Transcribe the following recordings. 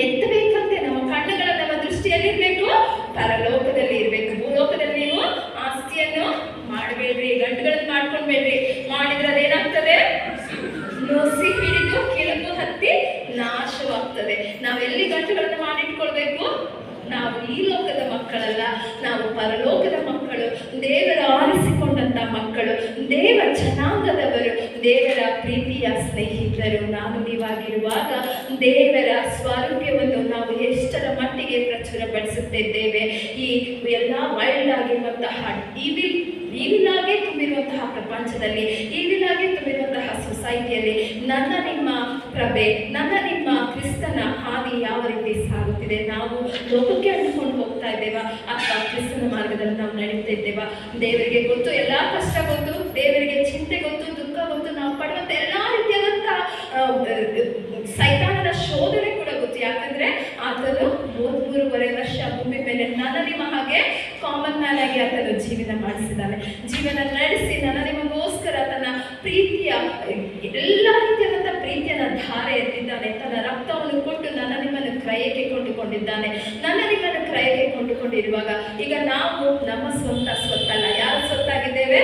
ಎತ್ತಬೇಕಂತೆ. ನಮ್ಮ ಕಣ್ಣುಗಳ ನಮ್ಮ ದೃಷ್ಟಿಯಲ್ಲಿರ್ಬೇಕು, ಪರಲೋಕದಲ್ಲಿ ಇರ್ಬೇಕು. ಭೂಲೋಕದಲ್ಲಿ ನೀವು ಆಸ್ತಿಯನ್ನು ಮಾಡಬೇಡ್ರಿ, ಗಂಟುಗಳನ್ನು ಮಾಡ್ಕೊಂಡ್ಬೇಡ್ರಿ. ಮಾಡಿದ್ರೆ ಅದೇನಾಗ್ತದೆ? ನುಸಿ ಹಿಡಿದು ಕೆಳಕು ಹತ್ತಿ ನಾಶವಾಗ್ತದೆ. ನಾವೆಲ್ಲಿ ಗಂಟುಗಳನ್ನು ಮಾಡಿಟ್ಕೊಳ್ಬೇಕು? ನಾವು ಈ ಲೋಕದ ಮಕ್ಕಳಲ್ಲ, ನಾವು ಪರಲೋಕದ ಮಕ್ಕಳು, ದೇವರ ಆರಿಸಿಕೊಂಡಂತ ಮಕ್ಕಳು, ದೇವ ಜನಾಂಗದವರು, ದೇವರ ಪ್ರೀತಿಯ ಸ್ನೇಹಿತರು. ನಾನು ನೀವಾಗಿರುವಾಗ ದೇವರ ಸ್ವರೂಪವನ್ನು ನಾವು ಎಷ್ಟರ ಮಟ್ಟಿಗೆ ಪ್ರಚುರಪಡಿಸುತ್ತಿದ್ದೇವೆ. ಈ ಎಲ್ಲ ವೈಲ್ಡ್ ಆಗಿರುವಂತಹ ಈವಿಲಾಗೆ ತುಂಬಿರುವಂತಹ ಪ್ರಪಂಚದಲ್ಲಿ, ಈವಿಲಾಗೆ ತುಂಬಿರುವಂತಹ ಸೊಸೈಟಿಯಲ್ಲಿ ನನ್ನ ನಿಮ್ಮ ಪ್ರಭೆ, ನನ್ನ ನಿಮ್ಮ ಕ್ರಿಸ್ತನ ಹಾದಿ ಯಾವ ರೀತಿ ಸಾಗುತ್ತಿದೆ? ನಾವು ಲೋಕಕ್ಕೆ ಅಂಟಿಕೊಂಡು ಹೋಗ್ತಾ ಇದ್ದೇವಾ ಅಥವಾ ಕ್ರಿಸ್ತನ ಮಾರ್ಗದಲ್ಲಿ ನಾವು ನಡೀತಾ ಇದ್ದೇವಾ? ದೇವರಿಗೆ ಗೊತ್ತು, ಎಲ್ಲ ಕಷ್ಟ ಗೊತ್ತು, ದೇವರಿಗೆ ಚಿಂತೆ ಗೊತ್ತು, ದುಃಖ ಗೊತ್ತು, ನಾವು ಪಡುವಂಥ ಎಲ್ಲ ರೀತಿಯಾದಂತಹ ಸೈತಾನನ ಶೋಧನೆ ಕೂಡ ಗೊತ್ತು. ಯಾಕಂದ್ರೆ ಆತನು 33.5 ವರ್ಷ ಭೂಮಿ ಮೇಲೆ ನನ್ನ ನಿಮ್ಮ ಹಾಗೆ ಕಾಮನ್ ಮ್ಯಾನ್ ಆಗಿ ಆತನು ಜೀವನ ಮಾಡಿಸಿದ್ದಾನೆ. ಜೀವನ ನಡೆಸಿ ನನ್ನ ನಿಮಗೋಸ್ಕರ ತನ್ನ ಪ್ರೀತಿಯ ಎಲ್ಲ ರೀತಿಯಾದಂತಹ ಪ್ರೀತಿಯನ್ನ ಧಾರೆ ಎತ್ತಿದ್ದಾನೆ. ತನ್ನ ರಕ್ತವನ್ನು ಕೊಟ್ಟು ನನ್ನ ನಿಮ್ಮನ್ನು ಕ್ರಯಕ್ಕೆ ಕೊಂಡುಕೊಂಡಿದ್ದಾನೆ. ನನ್ನ ನಿಮ್ಮನ್ನು ಕ್ರಯಕ್ಕೆ ಕೊಂಡುಕೊಂಡಿರುವಾಗ ಈಗ ನಾವು ನಮ್ಮ ಸ್ವತ್ತಲ್ಲ, ಯಾರು ಸ್ವತ್ತಾಗಿದ್ದೇವೆ?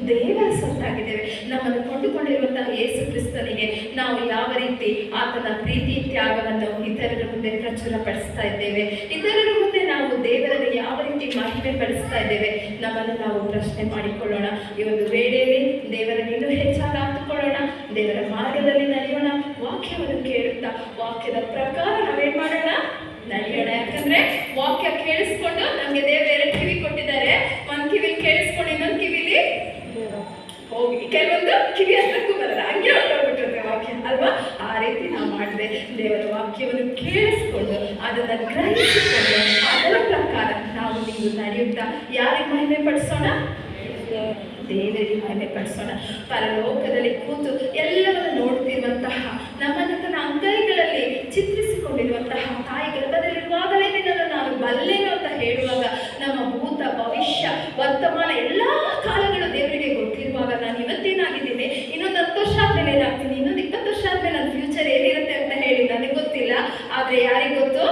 ದೇವರ ಸ್ವತ್ತಾಗಿದ್ದೇವೆ. ನಮ್ಮನ್ನು ಕೊಂಡುಕೊಂಡಿರುವಂತಹ ಯೇಸು ಕ್ರಿಸ್ತನಿಗೆ ನಾವು ಯಾವ ರೀತಿ ಆತನ ಪ್ರೀತಿ ತ್ಯಾಗವನ್ನು ಇತರರ ಮುಂದೆ ಪ್ರಚುರಪಡಿಸ್ತಾ ಇದ್ದೇವೆ? ಇತರರ ಮುಂದೆ ನಾವು ದೇವರನ್ನು ಯಾವ ರೀತಿ ಮಹಿಮೆ ಪಡಿಸ್ತಾ ಇದ್ದೇವೆ? ನಮ್ಮನ್ನು ನಾವು ಪ್ರಶ್ನೆ ಮಾಡಿಕೊಳ್ಳೋಣ. ಈ ಒಂದು ವೇಳೆಯಲ್ಲಿ ದೇವರನ್ನು ಇನ್ನೂ ಹೆಚ್ಚಾಗಿ ಆತುಕೊಳ್ಳೋಣ, ದೇವರ ಮಾರ್ಗದಲ್ಲಿ ನಡೆಯೋಣ. ವಾಕ್ಯವನ್ನು ಕೇಳುತ್ತಾ ವಾಕ್ಯದ ಪ್ರಕಾರ ನಾವೇನ್ ಮಾಡೋಣ? ನಡೆಯೋಣ. ಯಾಕಂದ್ರೆ ವಾಕ್ಯ ಕೇಳಿಸ್ಕೊಂಡು ನಮ್ಗೆ ದೇವರು 2 ಕಿವಿ ಕೊಟ್ಟಿದ್ದಾರೆ. ಒಂದ್ ಕಿವಿಲಿ ಕೇಳಿಸ್ಕೊಂಡು ಇನ್ನೊಂದು ಕಿವಿಲಿ ಹೋಗಿ, ಕೆಲವೊಂದು ಕಿವಿ ಹತ್ರಕ್ಕೂ ಬರಲ್ಲ, ಹಂಗೆ ಹೊರಟೋಗ್ಬಿಟ್ಟಿರುತ್ತೆ ವಾಕ್ಯ ಅಲ್ವಾ? ಆ ರೀತಿ ನಾವು ಮಾಡಿದೆ ದೇವರ ವಾಕ್ಯವನ್ನು ಕೇಳಿಸ್ಕೊಂಡು ಅದನ್ನು ಗ್ರಹಿಸಿಕೊಂಡು ಅದರ ಪ್ರಕಾರ ನಾವು ನೀವು ನಡೆಯುತ್ತಾ ಯಾರಿಗೆ ಮಹಿಮೆ ಪಡಿಸೋಣ? ದೇವರಿಗೆ ಮಹಿಮೆ ಪಡಿಸೋಣ. ಪರಲೋಕದಲ್ಲಿ ಕೂತು ಎಲ್ಲವನ್ನು ನೋಡ್ತಿರುವಂತಹ, ನಮ್ಮನ್ನು ತನ್ನ ಅಂಗೈಗಳಲ್ಲಿ ಚಿತ್ರಿಸಿಕೊಂಡಿರುವಂತಹ ತಾಯಿ ಗರ್ಭದಲ್ಲಿರುವಾಗಲೇ ನಿನ್ನನ್ನು ನಾನು ಬಲ್ಲೆನು ಅಂತ ಹೇಳುವಾಗ ನಮ್ಮ ಭೂತ ಭವಿಷ್ಯ ವರ್ತಮಾನ ಎಲ್ಲ ಕಾಲಗಳು ದೇವರಿಗೆ ಗೊತ್ತಿರುವಾಗ ನಾನು ಇವತ್ತೇನಾಗಿದ್ದೀನಿ, ಇನ್ನೊಂದು 10 ವರ್ಷ ಆದ್ಮೇಲೆ ಏನಾಗ್ತೀನಿ, ಇನ್ನೊಂದು 20 ವರ್ಷ ಆದ್ಮೇಲೆ ನನ್ನ ಫ್ಯೂಚರ್ ಏನಿರುತ್ತೆ ಅಂತ ಹೇಳಿ ನನಗೆ ಗೊತ್ತಿಲ್ಲ. ಆದರೆ ಯಾರಿಗೆ ಗೊತ್ತು?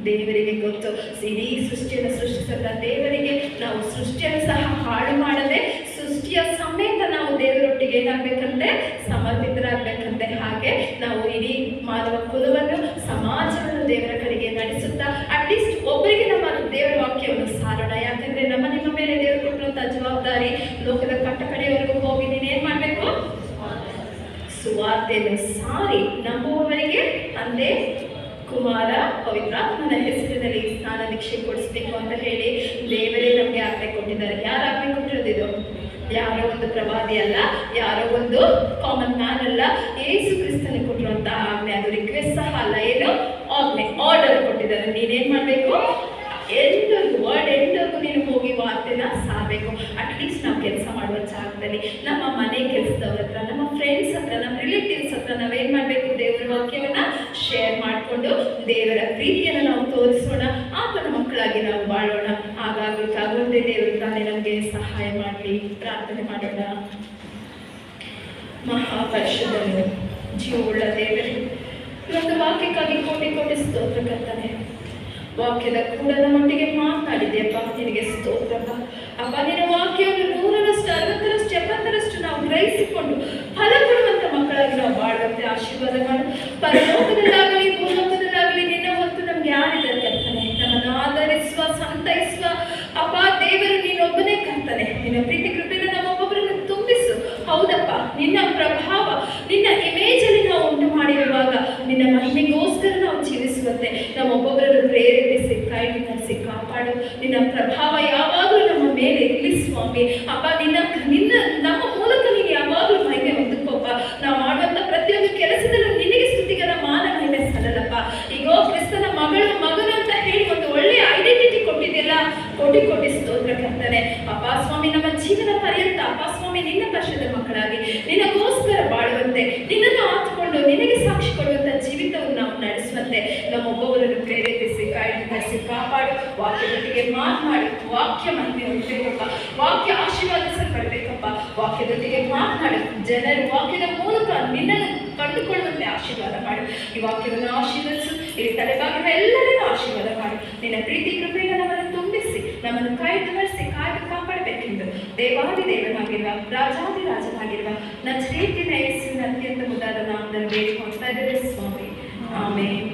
ದೇವರಿಗೆ ಗೊತ್ತು. ಇಡೀ ಸೃಷ್ಟಿಯನ್ನು ಸೃಷ್ಟಿಸಿದ ದೇವರಿಗೆ ನಾವು ಸೃಷ್ಟಿಯನ್ನು ಸಹ ಹಾಳು ಮಾಡದೆ ಸೃಷ್ಟಿಯ ಸಮೇತ ನಾವು ದೇವರೊಟ್ಟಿಗೆ ಏನಾಗಬೇಕಂತೆ? ಸಮರ್ಪಿತರಾಗಬೇಕಂತೆ. ಹಾಗೆ ನಾವು ಇಡೀ ಮಾನವ ಕುಲವನ್ನು, ಸಮಾಜವನ್ನು ದೇವರ ಕಡೆಗೆ ನಡೆಸುತ್ತಾ ಅಟ್ಲೀಸ್ಟ್ ಒಬ್ಬರಿಗೆ ನಮ್ಮ ದೇವರ ವಾಕ್ಯವನ್ನು ಸಾರೋಣ. ಯಾಕಂದ್ರೆ ನಮ್ಮ ನಿಮ್ಮ ಮೇಲೆ ದೇವರು ಕೊಟ್ಟಿರುವಂತಹ ಜವಾಬ್ದಾರಿ ಲೋಕದ ಕಟ್ಟಕಡೆಯವರೆಗೂ ಹೋಗಿ ನೀನೇನ್ ಮಾಡಬೇಕು? ಸುವಾರ್ತೆಯನ್ನು ಸಾರಿ ನಂಬುವವರಿಗೆ ಅಂದೇ ಕುಮಾರ ಪವಿತ್ರಾತ್ಮನ ಹೆಸರಿನಲ್ಲಿ ಸ್ನಾನ ದೀಕ್ಷೆ ಕೊಡಿಸ್ಬೇಕು ಅಂತ ಹೇಳಿ ದೇವರೇ ನಮಗೆ ಆಜ್ಞೆ ಕೊಟ್ಟಿದ್ದಾರೆ. ಯಾರು ಆಜ್ಞೆ ಕೊಟ್ಟಿರೋದಿದು? ಯಾರೋ ಒಂದು ಪ್ರವಾದಿ ಅಲ್ಲ, ಯಾರೋ ಒಂದು ಕಾಮನ್ ಮ್ಯಾನ್ ಅಲ್ಲ, ಯೇಸು ಕ್ರಿಸ್ತನ ಕೊಟ್ಟಿರುವಂತಹ ಆಜ್ಞೆ. ಅದು ರಿಕ್ವೆಸ್ಟ್ ಸಹ ಅಲ್ಲ, ಏನು ಆಜ್ಞೆ, ಆರ್ಡರ್ ಕೊಟ್ಟಿದ್ದಾರೆ. ನೀನೇನ್ ಮಾಡ್ಬೇಕು? ವರ್ಡ್ ಎಂಡರ್ಗೂ ನೀನು ಹೋಗಿ ವಾರ್ತೆನ ಸಾರಬೇಕು. ಅಟ್ಲೀಸ್ಟ್ ನಾವು ಕೆಲಸ ಮಾಡುವ ಜಾಗದಲ್ಲಿ, ನಮ್ಮ ಮನೆ ಕೆಲಸದವ್ರ ಹತ್ರ, ನಮ್ಮ ಫ್ರೆಂಡ್ಸ್ ಹತ್ರ, ನಮ್ಮ ರಿಲೇಟಿವ್ಸ್ ಹತ್ರ ನಾವೇನ್ ಮಾಡಬೇಕು? ದೇವರ ವಾಕ್ಯವನ್ನ ಶೇರ್ ಮಾಡಿಕೊಂಡು ದೇವರ ಪ್ರೀತಿಯನ್ನು ನಾವು ತೋರಿಸೋಣ. ಆತನ ಮಕ್ಕಳಾಗಿ ನಾವು ಬಾಳೋಣ. ಹಾಗಾಗಬೇಕಾಗುವಂತೆ ದೇವರು ತಾನೇ ನಮಗೆ ಸಹಾಯ ಮಾಡಲಿ. ಪ್ರಾರ್ಥನೆ ಮಾಡೋಣ. ಮಹಾಪರಿಷದನು ಜೀವವುಳ್ಳ ದೇವರೇ, ಇವತ್ತು ವಾಕ್ಯಕ್ಕಾಗಿ ಕೋಟಿ ಕೋಟಿ ಸ್ತೋತ್ರ ಕರ್ತನೆ. ವಾಕ್ಯದ ಕೂಡದ ಮಟ್ಟಿಗೆ ಮಾತನಾಡಿದೆಯಪ್ಪ, ನಿನಗೆ ಸ್ತೋತ್ರಪ್ಪ. ಅಪ್ಪ, ನಿನ್ನ ವಾಕ್ಯವನ್ನು 100ರಷ್ಟು 60ರಷ್ಟು 70ರಷ್ಟು ನಾವು ಗ್ರಹಿಸಿಕೊಂಡು ಫಲ ಕೊಡುವಂತ ಮಕ್ಕಳಾಗಿ ನಾವು ಬಾಳುವಂತೆ ಆಶೀರ್ವಾದ ಮಾಡು. ಪರಲೋಕದಲ್ಲಾಗಲಿ ಭೂಲೋಕದಲ್ಲಾಗಲಿ ನಿನ್ನ ಹೊತ್ತು ನಮ್ಗೆ ಯಾರಿದ್ದಾರೆ ಕರ್ತನೆ? ನಮ್ಮನ್ನು ಆಧರಿಸುವ, ಸಂತೈಸುವ ಅಪ್ಪ ದೇವರು ನೀನೊಬ್ಬನೇ ಕರ್ತನೆ. ನಿನ್ನ ಪ್ರೀತಿ ಕೃಪೆಯನ್ನು ನಮ್ಮೊಬ್ಬೊಬ್ಬರನ್ನು ತುಂಬಿಸು. ಹೌದಪ್ಪ, ನಿನ್ನ ಪ್ರಭಾವ, ನಿನ್ನ ಇಮೇಜಲ್ಲಿ ನಾವು ಉಂಟು ಮಾಡಿರುವಾಗ ನಿನ್ನ ಮಹಿಮೆಗೋಸ್ಕರ ನಾವು ಜೀವಿಸುವಂತೆ ನಮ್ಮೊಬ್ಬೊಬ್ಬರನ್ನು ಪ್ರೇರೇಪಿಸಿ, ಕೈಲಿ ನಡೆಸಿ ಕಾಪಾಡು. ನಿನ್ನ ಪ್ರಭಾವ ಯಾವಾಗಲೂ ನಮ್ಮ ಮೇಲೆ ಇರಲಿ ಸ್ವಾಮಿ. ಅಪ್ಪ, ನಮ್ಮ ಮೂಲಕ ನೀನು ಯಾವಾಗಲೂ ಮಹಿಮೆ ಹೊಂದಿಕೋಪ್ಪ. ನಾವು ಮಾಡುವಂಥ ಪ್ರತಿಯೊಂದು ಕೆಲಸದಲ್ಲೂ ನಿನಗೆ ಸ್ತುತಿಗರ ಮಾನ ಮಹಿಮೆ ಸಲ್ಲಲ್ಲಪ್ಪ. ಈಗೋ ಕ್ರಿಸ್ತನ ಮಗನು ಅಂತ ಹೇಳಿ ಒಂದು ಒಳ್ಳೆಯ ಐಡೆಂಟಿಟಿ ಕೊಟ್ಟಿದ್ದಿಲ್ಲ. ಕೋಟಿ ಕೋಟಿ ಸ್ತೋತ್ರ ಕರ್ತನೆ. ಅಪ್ಪ ಸ್ವಾಮಿ, ನಮ್ಮ ಜೀವನ ಪರ್ಯಂತ ಅಪ್ಪ ಸ್ವಾಮಿ ನಿನ್ನ ಪಕ್ಷದ ಮಕ್ಕಳಾಗಿ ನಿನಗೋಸ್ಕರ ಬಾಳುವಂತೆ, ನಿನ್ನನ್ನು ಆತುಕೊಂಡು ನಿನಗೆ ಸಾಕ್ಷಿ ಕೊಡುವಂತ ಜೀವಿತವನ್ನು ನಾವು ನಡೆಸುವಂತೆ ನಮ್ಮೊಬ್ಬೊಬ್ಬರನ್ನು ಪ್ರೇರೇಪಿಸಿ, ಕಾಯ್ದು ನಡೆಸಿ ಕಾಪಾಡು. ವಾಕ್ಯದೊಟ್ಟಿಗೆ ಮಾತನಾಡಿ, ವಾಕ್ಯ ಮಹಿಮೆ ಹೊಂದಬೇಕಪ್ಪ, ವಾಕ್ಯ ಆಶೀರ್ವಾದಿಸಲ್ಪಡ್ಬೇಕಪ್ಪ. ವಾಕ್ಯದೊಟ್ಟಿಗೆ ಮಾತನಾಡಿ ಜನರು ವಾಕ್ಯದ ಮೂಲಕ ನಿನ್ನನ್ನು ಕಂಡುಕೊಳ್ಳುವಂತೆ ಆಶೀರ್ವಾದ ಮಾಡು. ಈ ವಾಕ್ಯವನ್ನು ಆಶೀರ್ವದಿಸು. ಈ ತಲೆಬಾಗಿರುವ ಎಲ್ಲರನ್ನೂ ಆಶೀರ್ವಾದ ಮಾಡು. ನಿನ್ನ ಪ್ರೀತಿ ಕೃಪೆಯಿಂದ ನಮ್ಮನ್ನು ತುಂಬಿಸಿ ನಮ್ಮನ್ನು ಕಾಯ್ದು ಕಾಪಾಡಬೇಕೆಂದು ದೇವಾದಿ ದೇವನಾಗಿರುವ ರಾಜಾದಿರಾಜನಾಗಿರುವ ನಜರೇತಿನ ಯೇಸುವಿನ ಅತ್ಯಂತ ಮುದ್ದಾದ ನಾಮದಲ್ಲಿ ಬೇಡಿಕೊಳ್ತಾ ಇದ್ದೇವೆ ಸ್ವಾಮಿ. ಆಮೇನ್.